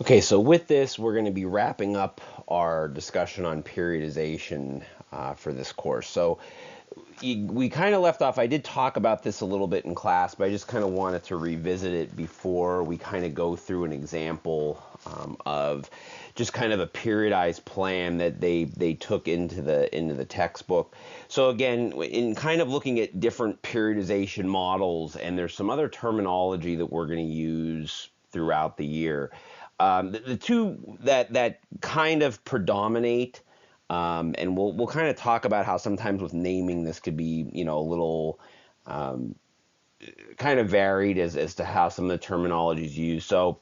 Okay, so with this, we're going to be wrapping up our discussion on periodization for this course. So we kind of left off, I did talk about this a little bit in class, but I just kind of wanted to revisit it before we kind of go through an example of just kind of a periodized plan that they took into the textbook. So again, in kind of looking at different periodization models, and there's some other terminology that we're going to use throughout the year. The two that kind of predominate, and we'll kind of talk about how sometimes with naming this could be a little kind of varied as to how some of the terminology is used. So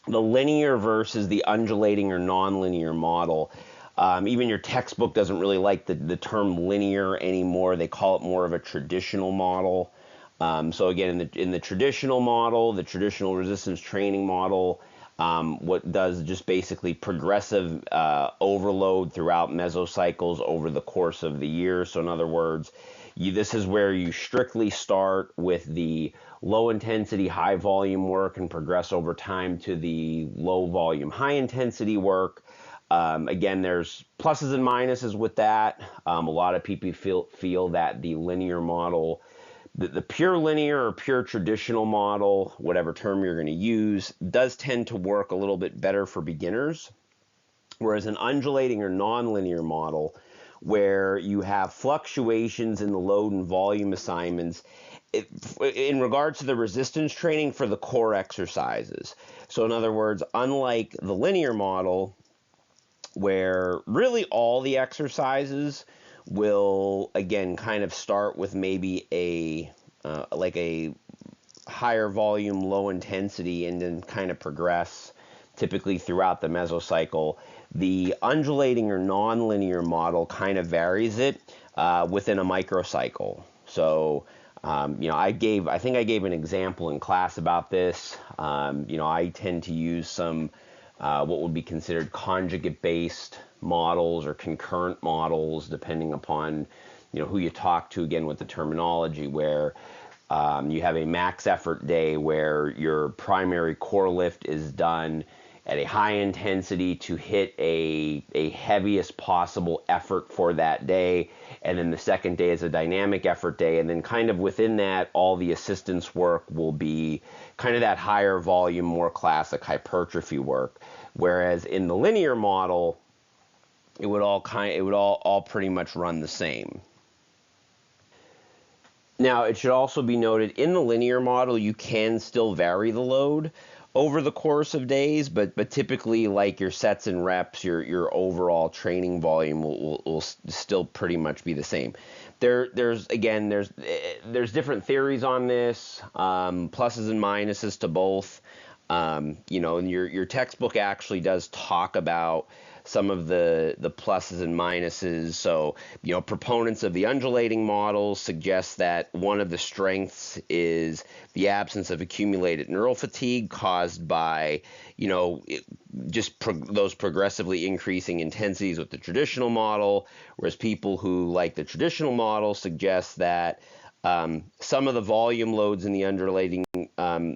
the linear versus the undulating or nonlinear model. Even your textbook doesn't really like the term linear anymore. They call it more of a traditional model. So again, in the traditional model, the traditional resistance training model, what does just basically progressive overload throughout mesocycles over the course of the year. So in other words, this is where you strictly start with the low intensity, high volume work and progress over time to the low volume, high intensity work. Again, there's pluses and minuses with that. A lot of people feel that the linear model, the pure linear or pure traditional model, whatever term you're going to use, does tend to work a little bit better for beginners. Whereas an undulating or nonlinear model, where you have fluctuations in the load and volume assignments, in regards to the resistance training for the core exercises. So in other words, unlike the linear model, where really all the exercises will again kind of start with maybe a like a higher volume, low intensity, and then kind of progress typically throughout the mesocycle. The undulating or nonlinear model kind of varies it within a microcycle. So I think I gave an example in class about this. I tend to use some what would be considered conjugate-based models or concurrent models, depending upon who you talk to, again with the terminology, where you have a max effort day where your primary core lift is done at a high intensity to hit a heaviest possible effort for that day. And then the second day is a dynamic effort day. And then kind of within that, all the assistance work will be kind of that higher volume, more classic hypertrophy work. Whereas in the linear model, it would all pretty much run the same. Now, it should also be noted, in the linear model, you can still vary the load over the course of days, but typically, like your sets and reps, your overall training volume will still pretty much be the same. There's different theories on this, pluses and minuses to both. And your textbook actually does talk about some of the pluses and minuses. So, proponents of the undulating model suggest that one of the strengths is the absence of accumulated neural fatigue caused by, those progressively increasing intensities with the traditional model, whereas people who like the traditional model suggest that some of the volume loads in the undulating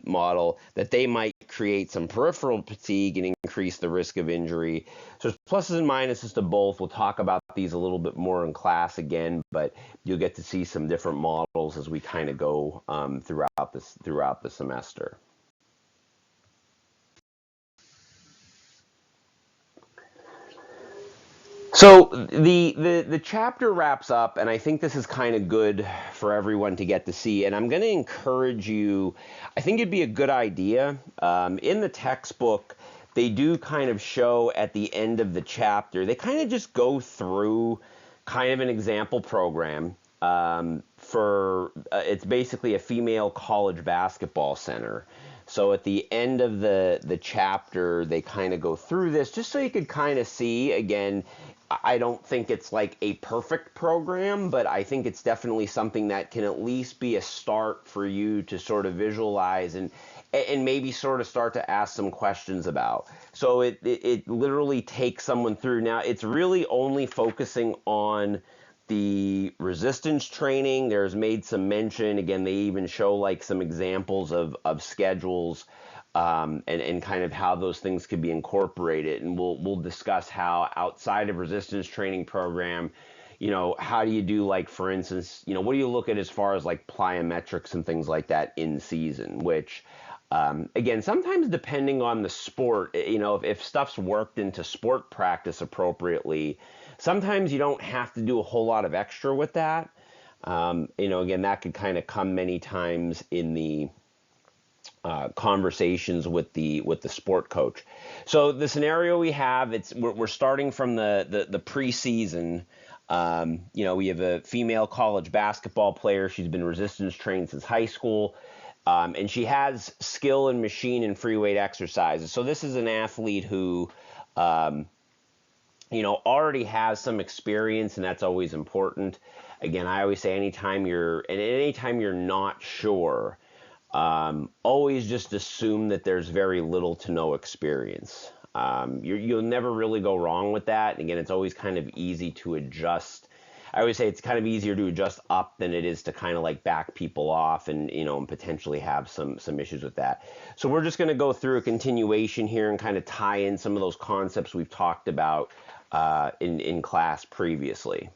model, that they might create some peripheral fatigue and increase the risk of injury. So there's pluses and minuses to both. We'll talk about these a little bit more in class again, but you'll get to see some different models as we kind of go throughout the semester. So the chapter wraps up, and I think this is kind of good for everyone to get to see. And I'm going to encourage you. I think it'd be a good idea. In the textbook, they do kind of show at the end of the chapter. They kind of just go through kind of an example program for. It's basically a female college basketball center. So at the end of the chapter, they kind of go through this just so you could kind of see again. I don't think it's like a perfect program, but I think it's definitely something that can at least be a start for you to sort of visualize and maybe sort of start to ask some questions about. So it literally takes someone through. Now, it's really only focusing on the resistance training. There's made some mention, again, they even show like some examples of schedules and kind of how those things could be incorporated. And we'll discuss how outside of resistance training program, how do you do, like, for instance, what do you look at as far as like plyometrics and things like that in season, which, again, sometimes depending on the sport, if stuff's worked into sport practice appropriately, sometimes you don't have to do a whole lot of extra with that. Again, that could kind of come many times in the conversations with the sport coach. So the scenario we have, we're starting from the preseason. We have a female college basketball player. She's been resistance trained since high school. And she has skill in machine and free weight exercises. So this is an athlete who, already has some experience, and that's always important. Again, I always say anytime you're not sure, always just assume that there's very little to no experience. You'll never really go wrong with that. And again, it's always kind of easy to adjust. I always say it's kind of easier to adjust up than it is to kind of like back people off and, and potentially have some issues with that. So we're just going to go through a continuation here and kind of tie in some of those concepts we've talked about in class previously.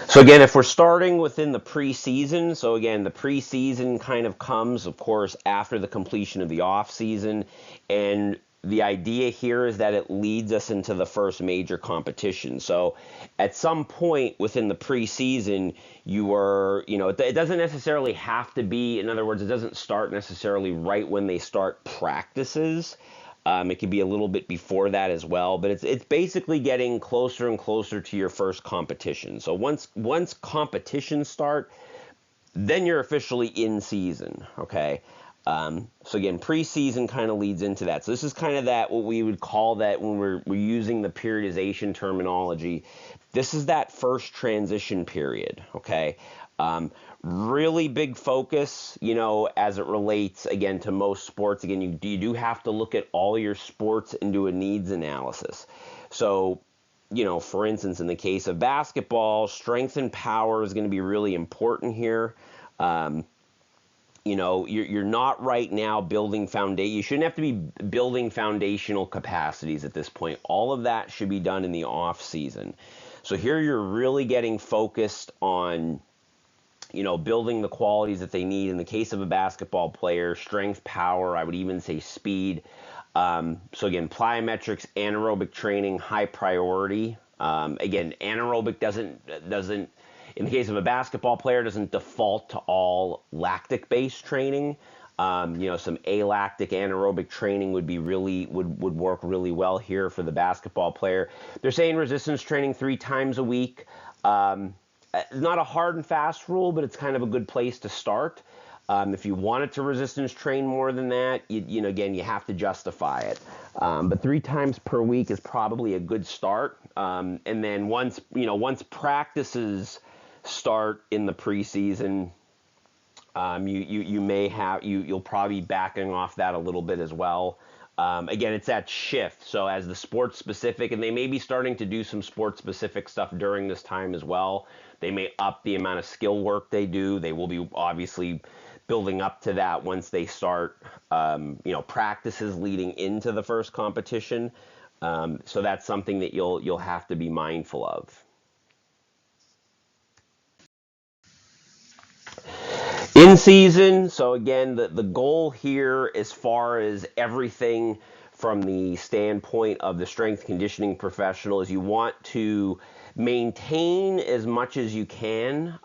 So again, if we're starting within the preseason, so again, the preseason kind of comes, of course, after the completion of the off season, and the idea here is that it leads us into the first major competition. So at some point within the preseason, it doesn't necessarily have to be, in other words, it doesn't start necessarily right when they start practices. It could be a little bit before that as well, but it's basically getting closer and closer to your first competition. So once competitions start, then you're officially in season, okay? So again, preseason kind of leads into that. So this is kind of that, what we would call that when we're using the periodization terminology. This is that first transition period, okay? Really big focus, as it relates, again, to most sports. Again, you do have to look at all your sports and do a needs analysis. So, for instance, in the case of basketball, strength and power is going to be really important here. You're not right now building foundation. You shouldn't have to be building foundational capacities at this point. All of that should be done in the off season. So here you're really getting focused on, building the qualities that they need. In the case of a basketball player, strength, power, I would even say speed. So again, plyometrics, anaerobic training, high priority. Again, anaerobic doesn't, in the case of a basketball player, doesn't default to all lactic-based training. Some alactic anaerobic training would work really well here for the basketball player. They're saying resistance training 3 times a week. Not a hard and fast rule, but it's kind of a good place to start. If you wanted to resistance train more than that, again, you have to justify it. But 3 times per week is probably a good start. And then once practices start in the preseason, you'll probably be backing off that a little bit as well. Again, it's that shift. So as the sports specific, and they may be starting to do some sports specific stuff during this time as well. They may up the amount of skill work they do. They will be obviously building up to that once they start, practices leading into the first competition. So that's something that you'll have to be mindful of. In season, so again, the goal here as far as everything from the standpoint of the strength conditioning professional is you want to maintain as much as you can.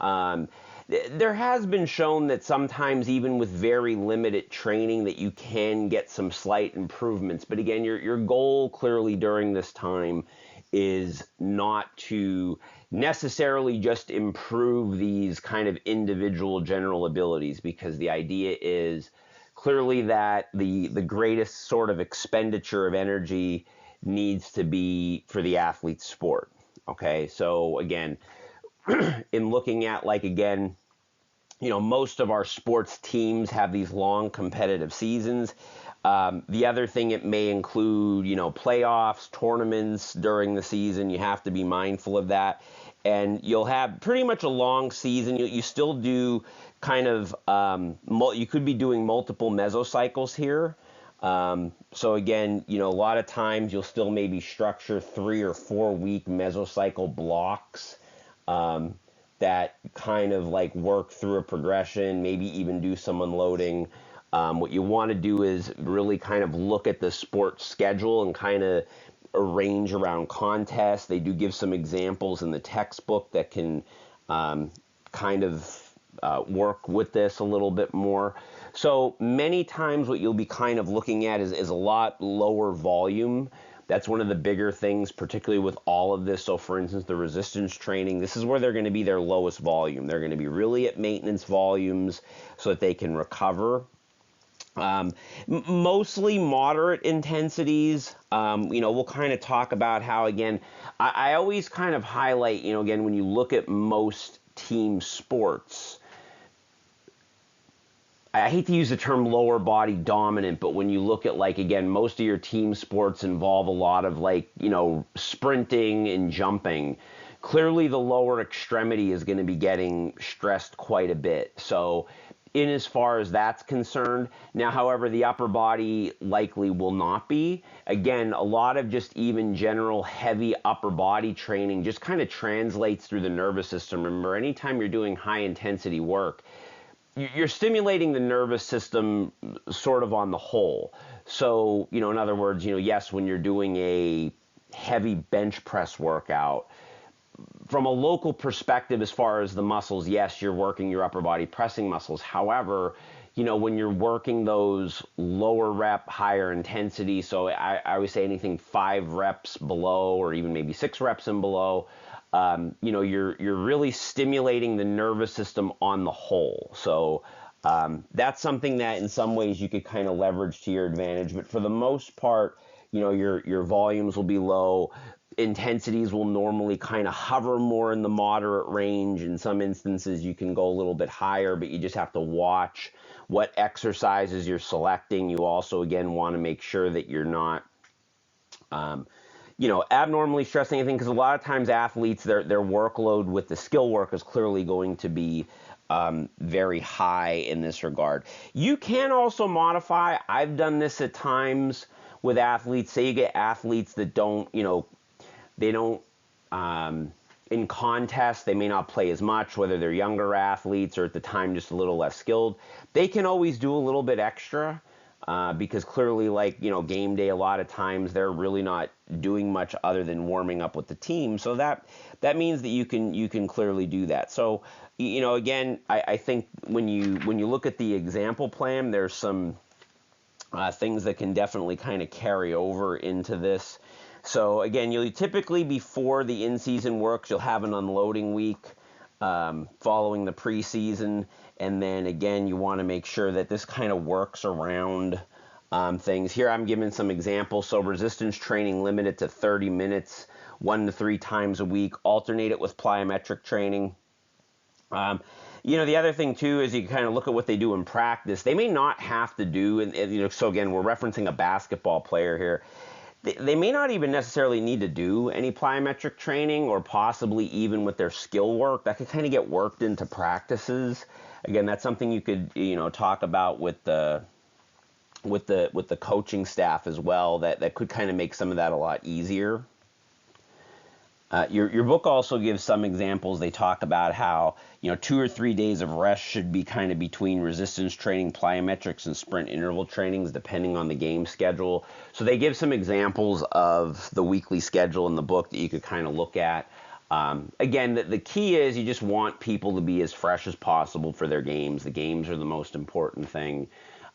There has been shown that sometimes even with very limited training that you can get some slight improvements. But again, your goal clearly during this time is not to necessarily just improve these kind of individual general abilities, because the idea is clearly that the greatest sort of expenditure of energy needs to be for the athlete's sport. Okay, so again, in looking at, like, again, most of our sports teams have these long competitive seasons. The other thing, it may include, playoffs, tournaments during the season. You have to be mindful of that. and you'll have pretty much a long season. You still do kind of, you could be doing multiple mesocycles here. So again, a lot of times you'll still maybe structure 3 or 4 week mesocycle blocks that kind of like work through a progression, maybe even do some unloading. What you want to do is really kind of look at the sport schedule and kind of arrange around contests. They do give some examples in the textbook that can kind of work with this a little bit more. So many times what you'll be kind of looking at is a lot lower volume. That's one of the bigger things, particularly with all of this. So for instance, the resistance training, this is where they're going to be their lowest volume. They're going to be really at maintenance volumes so that they can recover. Mostly moderate intensities. We'll kind of talk about how, again, I always kind of highlight, again, when you look at most team sports, I hate to use the term lower body dominant, but when you look at, like, again, most of your team sports involve a lot of, like, sprinting and jumping. Clearly the lower extremity is going to be getting stressed quite a bit. So in as far as that's concerned. Now, however, the upper body likely will not be. Again, a lot of just even general heavy upper body training just kind of translates through the nervous system. Remember, anytime you're doing high intensity work, you're stimulating the nervous system sort of on the whole. So, in other words, yes, when you're doing a heavy bench press workout, from a local perspective, as far as the muscles, yes, you're working your upper body pressing muscles. However, when you're working those lower rep, higher intensity, so I always say anything 5 reps below or even maybe 6 reps and below, you're really stimulating the nervous system on the whole. So that's something that in some ways you could kind of leverage to your advantage. But for the most part, your volumes will be low. Intensities will normally kind of hover more in the moderate range. In some instances, you can go a little bit higher, but you just have to watch what exercises you're selecting. You also, again, want to make sure that you're not, abnormally stressing anything, because a lot of times athletes, their workload with the skill work is clearly going to be very high in this regard. You can also modify. I've done this at times with athletes. Say you get athletes that don't, they don't, in contests, they may not play as much, whether they're younger athletes or at the time just a little less skilled. They can always do a little bit extra because clearly, like, game day, a lot of times they're really not doing much other than warming up with the team. So that means that you can clearly do that. So, again, I think when you look at the example plan, there's some things that can definitely kind of carry over into this. So again, you'll typically, before the in-season works, you'll have an unloading week following the preseason, and then again, you want to make sure that this kind of works around things. Here I'm giving some examples. So resistance training limited to 30 minutes, 1 to 3 times a week. Alternate it with plyometric training. The other thing too is you kind of look at what they do in practice. They may not have to do, and so again, we're referencing a basketball player here. They may not even necessarily need to do any plyometric training, or possibly even with their skill work. That could kind of get worked into practices. Again, that's something you could talk about with the coaching staff as well. That could kind of make some of that a lot easier. Your book also gives some examples. They talk about how 2 or 3 days of rest should be kind of between resistance training, plyometrics, and sprint interval trainings, depending on the game schedule. So they give some examples of the weekly schedule in the book that you could kind of look at. Again, the key is you just want people to be as fresh as possible for their games. The games are the most important thing.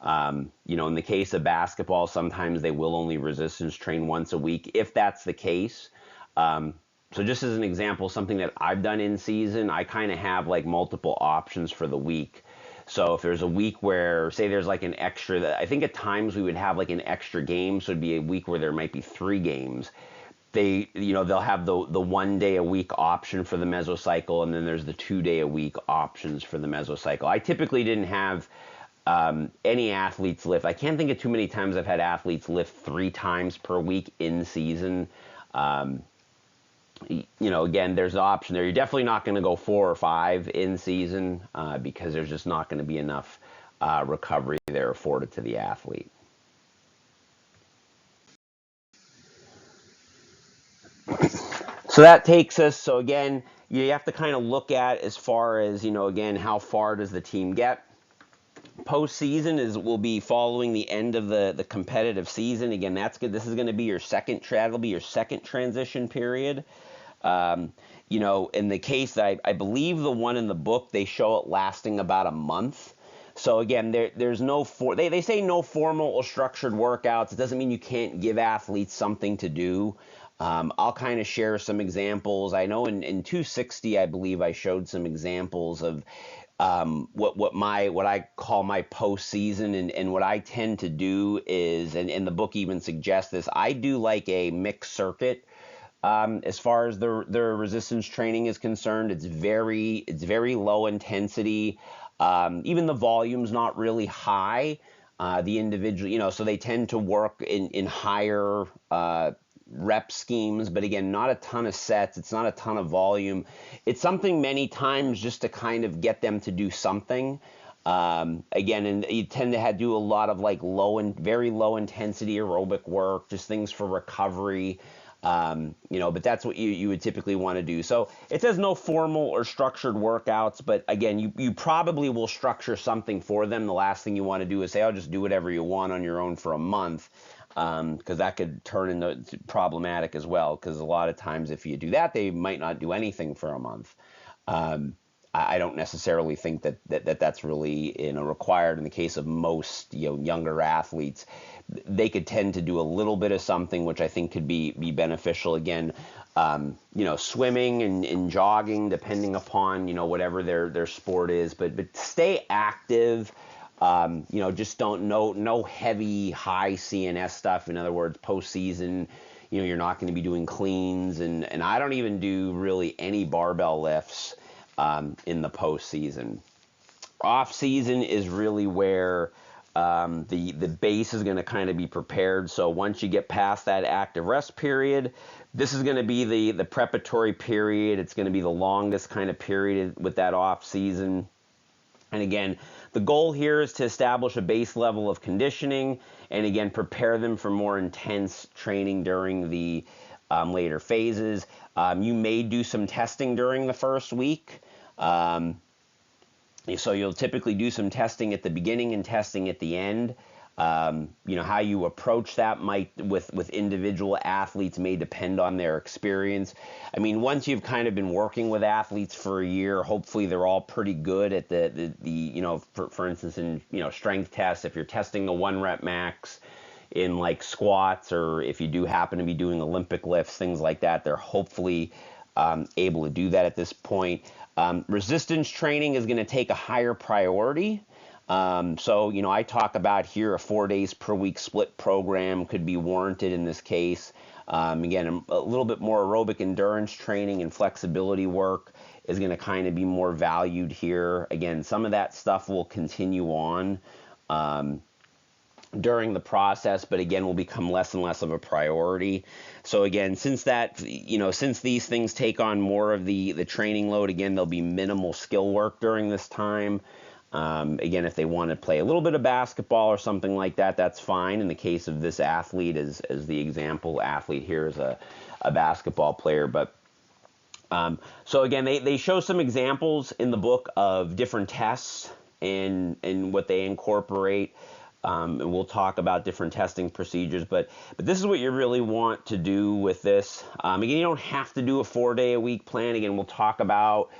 In the case of basketball, sometimes they will only resistance train once a week, if that's the case. So just as an example, something that I've done in season, I kind of have like multiple options for the week. So if there's a week where, say there's like an extra, I think at times we would have like an extra game, so it'd be a week where there might be 3 games. They'll have the 1 day a week option for the mesocycle, and then there's the 2 day a week options for the mesocycle. I typically didn't have any athletes lift. I can't think of too many times I've had athletes lift 3 times per week in season. Again, there's an option there. You're definitely not going to go 4 or 5 in season because there's just not going to be enough recovery there afforded to the athlete. So that takes us, so again, you have to kind of look at as far as, again, how far does the team get? Postseason will be following the end of the competitive season. Again, that's good. This is going to be your that'll be your second transition period. In the case that I believe the one in the book, they show it lasting about a month. So again, there's no they say no formal or structured workouts. It doesn't mean you can't give athletes something to do. I'll kind of share some examples. I know in 260, I believe I showed some examples of what I call my postseason, and what I tend to do is, and the book even suggests this, I do like a mixed circuit. As far as the resistance training is concerned, it's very low intensity. Even the volume's not really high. The individual, so they tend to work in higher rep schemes, but again, not a ton of sets. It's not a ton of volume. It's something many times just to kind of get them to do something. Again, and you tend to do a lot of like very low intensity aerobic work, just things for recovery. But that's what you would typically want to do. So it says no formal or structured workouts, but again, you probably will structure something for them. The last thing you want to do is say, "I'll just do whatever you want on your own for a month," because that could turn into problematic as well. Because a lot of times, if you do that, they might not do anything for a month. I don't necessarily think that's really required in the case of most younger athletes. They could tend to do a little bit of something, which I think could be beneficial. Again, swimming and jogging, depending upon whatever their sport is. But stay active. Just don't no heavy high CNS stuff. In other words, postseason, you're not going to be doing cleans, and I don't even do really any barbell lifts in the postseason. Off season is really where the base is going to kind of be prepared. So once you get past that active rest period, this is going to be the preparatory period. It's going to be the longest kind of period with that off season. And again, the goal here is to establish a base level of conditioning and again, prepare them for more intense training during the later phases. You may do some testing during the first week. So you'll typically do some testing at the beginning and testing at the end. How you approach that might with individual athletes may depend on their experience. I mean, once you've kind of been working with athletes for a year, hopefully they're all pretty good at for instance, in strength tests. If you're testing a 1 rep max in like squats, or if you do happen to be doing Olympic lifts, things like that, they're hopefully able to do that at this point. Resistance training is going to take a higher priority. I talk about here a 4 days per week split program could be warranted in this case. Again, a little bit more aerobic endurance training and flexibility work is going to kind of be more valued here. Again, some of that stuff will continue on during the process, but again, will become less and less of a priority. So again, since these things take on more of the training load, again, there'll be minimal skill work during this time. Again, if they want to play a little bit of basketball or something like that, that's fine. In the case of this athlete, as the example athlete here is a basketball player. But so again, they show some examples in the book of different tests and what they incorporate. And we'll talk about different testing procedures, but this is what you really want to do with this. Again, you don't have to do a 4-day-a-week plan. Again, we'll talk about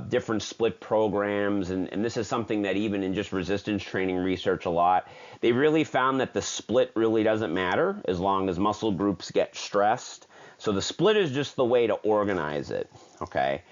different split programs, and this is something that even in just resistance training research a lot, they really found that the split really doesn't matter as long as muscle groups get stressed. So the split is just the way to organize it, okay?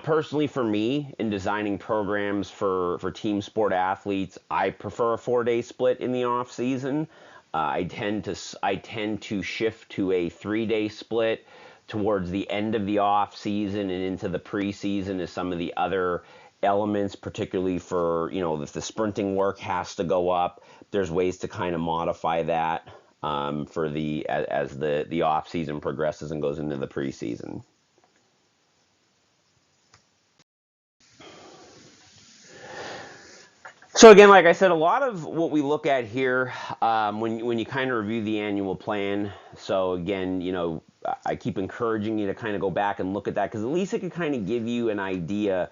Personally for me, in designing programs for team sport athletes, I prefer a 4-day split in the off season. I tend to shift to a 3-day split towards the end of the off season and into the preseason as some of the other elements, particularly for, if the sprinting work has to go up, there's ways to kind of modify that. for as the off season progresses and goes into the preseason. So again, like I said, a lot of what we look at here when you kind of review the annual plan. So again, I keep encouraging you to kind of go back and look at that, because at least it can kind of give you an idea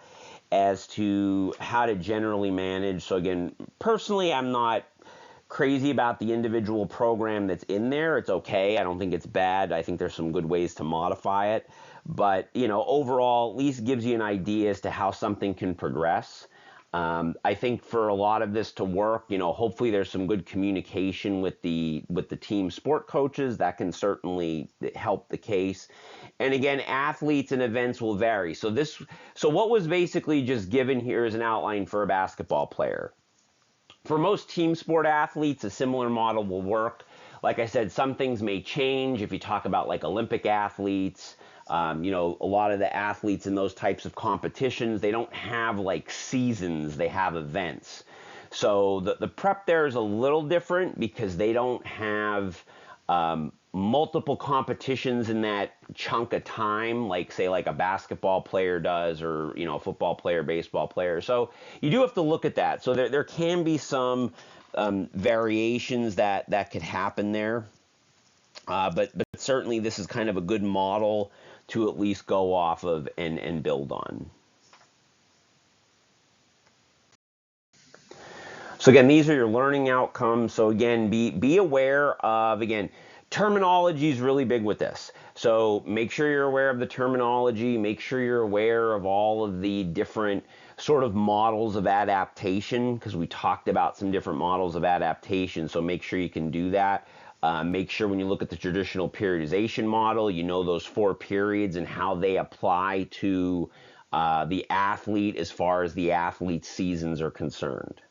as to how to generally manage. So again, personally, I'm not crazy about the individual program that's in there. It's okay. I don't think it's bad. I think there's some good ways to modify it. But, overall, at least gives you an idea as to how something can progress. I think for a lot of this to work, hopefully there's some good communication with the team sport coaches. That can certainly help the case. And again, athletes and events will vary. So what was basically just given here is an outline for a basketball player. For most team sport athletes, a similar model will work. Like I said, some things may change. If you talk about like Olympic athletes, a lot of the athletes in those types of competitions, they don't have like seasons, they have events. So the prep there is a little different because they don't have multiple competitions in that chunk of time, like say like a basketball player does, or a football player, baseball player. So you do have to look at that. So there can be some variations that could happen there. But certainly this is kind of a good model to at least go off of and build on. So again, these are your learning outcomes. So again, be aware of, again, terminology is really big with this. So make sure you're aware of the terminology, make sure you're aware of all of the different sort of models of adaptation, because we talked about some different models of adaptation. So make sure you can do that. Make sure when you look at the traditional periodization model, you know those 4 periods and how they apply to the athlete as far as the athlete's seasons are concerned.